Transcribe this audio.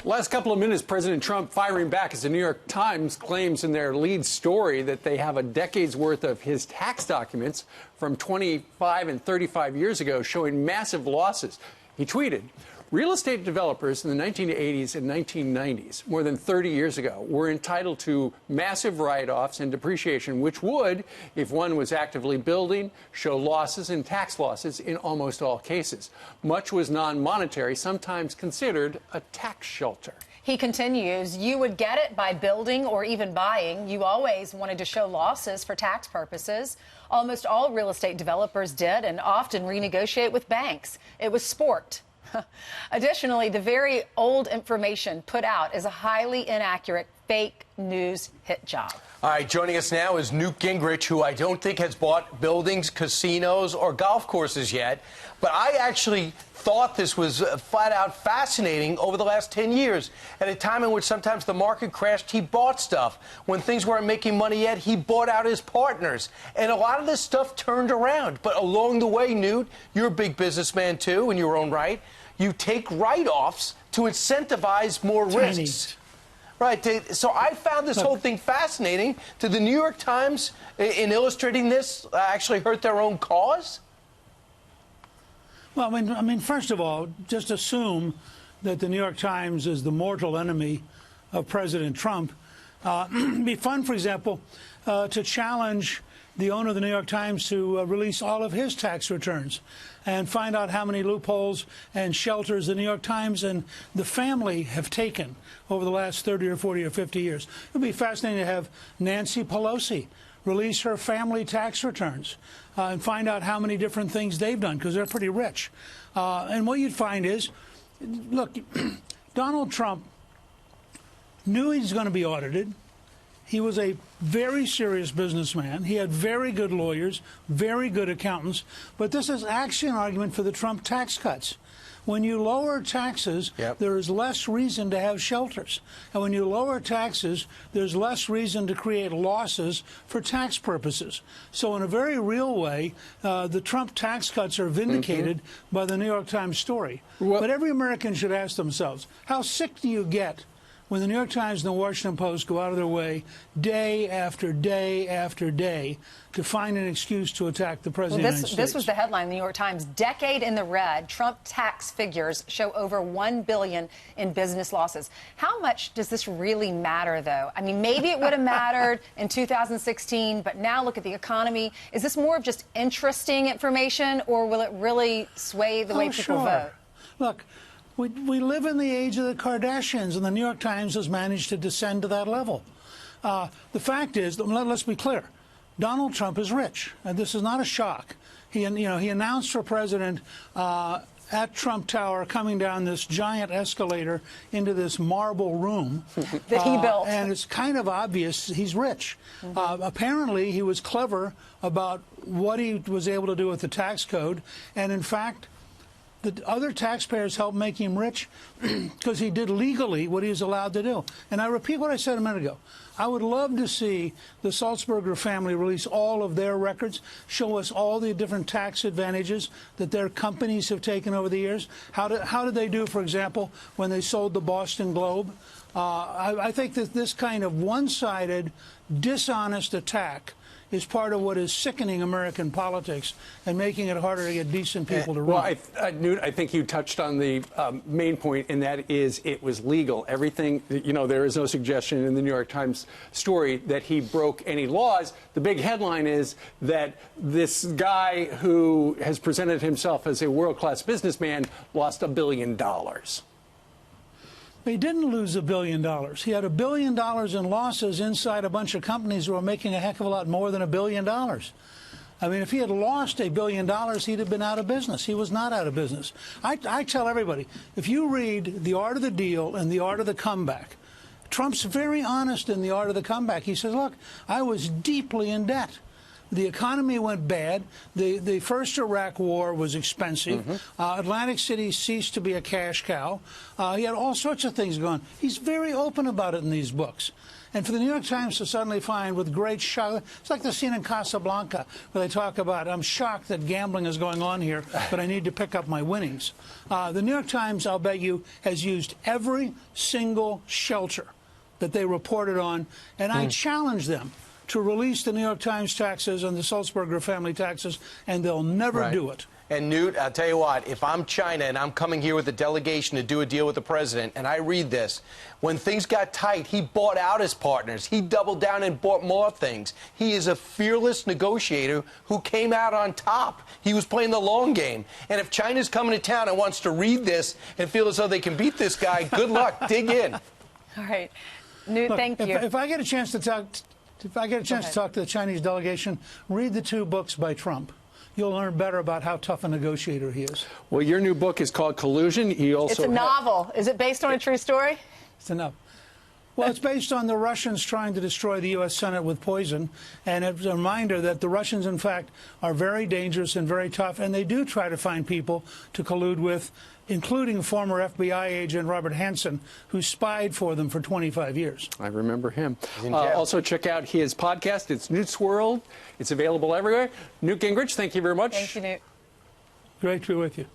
Last couple of minutes, President Trump firing back as the New York Times claims in their lead story that they have a decade's worth of his tax documents from 25 and 35 years ago showing massive losses. He tweeted, real estate developers in the 1980s and 1990s, more than 30 years ago, were entitled to massive write-offs and depreciation, which would, if one was actively building, show losses and tax losses in almost all cases. Much was non-monetary, sometimes considered a tax shelter. He continues, you would get it by building or even buying. You always wanted to show losses for tax purposes. Almost all real estate developers did and often renegotiate with banks. It was sport. Additionally, the very old information put out is a highly inaccurate fake news hit job. All right, joining us now is Newt Gingrich, who I don't think has bought buildings, casinos, or golf courses yet. But I actually thought this was flat out fascinating over the last 10 years. At a time in which sometimes the market crashed, he bought stuff. When things weren't making money yet, he bought out his partners. And a lot of this stuff turned around. But along the way, Newt, you're a big businessman, too, in your own right. You take write-offs to incentivize more risks. Right. So I found this whole thing fascinating. Did the New York Times, in illustrating this, actually hurt their own cause? Well, I mean, first of all, just assume that the New York Times is the mortal enemy of President Trump. It'd be fun, for example, to challenge the owner of the New York Times to release all of his tax returns and find out how many loopholes and shelters the New York Times and the family have taken over the last 30 or 40 or 50 years. It would be fascinating to have Nancy Pelosi release her family tax returns and find out how many different things they've done, because they're pretty rich. And what you'd find is, look, Donald Trump knew he's going to be audited. He was a very serious businessman. He had very good lawyers, very good accountants. But this is actually an argument for the Trump tax cuts. When you lower taxes, there is less reason to have shelters. And when you lower taxes, there's less reason to create losses for tax purposes. So in a very real way, the Trump tax cuts are vindicated by the New York Times story. But every American should ask themselves, how sick do you get when the New York Times and the Washington Post go out of their way day after day after day to find an excuse to attack the President of the United States? This was the headline in the New York Times. Decade in the red, Trump tax figures show over $1 billion in business losses. How much does this really matter, though? I mean, maybe it would have mattered in 2016, but now look at the economy. Is this more of just interesting information, or will it really sway the way people vote? Look, we live in the age of the Kardashians, and the New York Times has managed to descend to that level. The fact is, let's be clear, Donald Trump is rich, and this is not a shock. He announced for president at Trump Tower, coming down this giant escalator into this marble room that he built. And it's kind of obvious he's rich. Apparently, he was clever about what he was able to do with the tax code, and in fact, the other taxpayers helped make him rich because he did legally what he was allowed to do. And I repeat what I said a minute ago. I would love to see the Sulzberger family release all of their records, show us all the different tax advantages that their companies have taken over the years. How did they do, for example, when they sold the Boston Globe? I think that this kind of one-sided, dishonest attack is part of what is sickening American politics and making it harder to get decent people to run. Well, Newt, I think you touched on the main point, and that is it was legal. Everything, there is no suggestion in the New York Times story that he broke any laws. The big headline is that this guy who has presented himself as a world-class businessman lost $1 billion. He didn't lose $1 billion. He had $1 billion in losses inside a bunch of companies who were making a heck of a lot more than $1 billion. I mean, if he had lost $1 billion, he'd have been out of business. He was not out of business. I tell everybody, if you read The Art of the Deal and The Art of the Comeback, Trump's very honest in The Art of the Comeback. He says, look, I was deeply in debt. The economy went bad. The first Iraq war was expensive. Atlantic City ceased to be a cash cow. He had all sorts of things going. He's very open about it in these books. And for the New York Times to suddenly find with great shock, it's like the scene in Casablanca where they talk about, I'm shocked that gambling is going on here, but I need to pick up my winnings. The New York Times, I'll bet you, has used every single shelter that they reported on, and I challenge them to release the New York Times taxes and the Sulzberger family taxes, and they'll never do it. And Newt, I'll tell you what, if I'm China and I'm coming here with a delegation to do a deal with the president, and I read this, when things got tight, he bought out his partners. He doubled down and bought more things. He is a fearless negotiator who came out on top. He was playing the long game. And if China's coming to town and wants to read this and feel as though they can beat this guy, good luck, dig in. All right. Newt, Look, thank you. If I get a chance to talk, to the Chinese delegation, read the 2 books by Trump. You'll learn better about how tough a negotiator he is. Well, your new book is called Collusion. You also it's a novel. Is it based on a true story? It's enough. Well, it's based on the Russians trying to destroy the U.S. Senate with poison, and it's a reminder that the Russians, in fact, are very dangerous and very tough, and they do try to find people to collude with, including former FBI agent Robert Hansen, who spied for them for 25 years. I remember him. Also, check out his podcast. It's Newt's World. It's available everywhere. Newt Gingrich, thank you very much. Thank you, Newt. Great to be with you.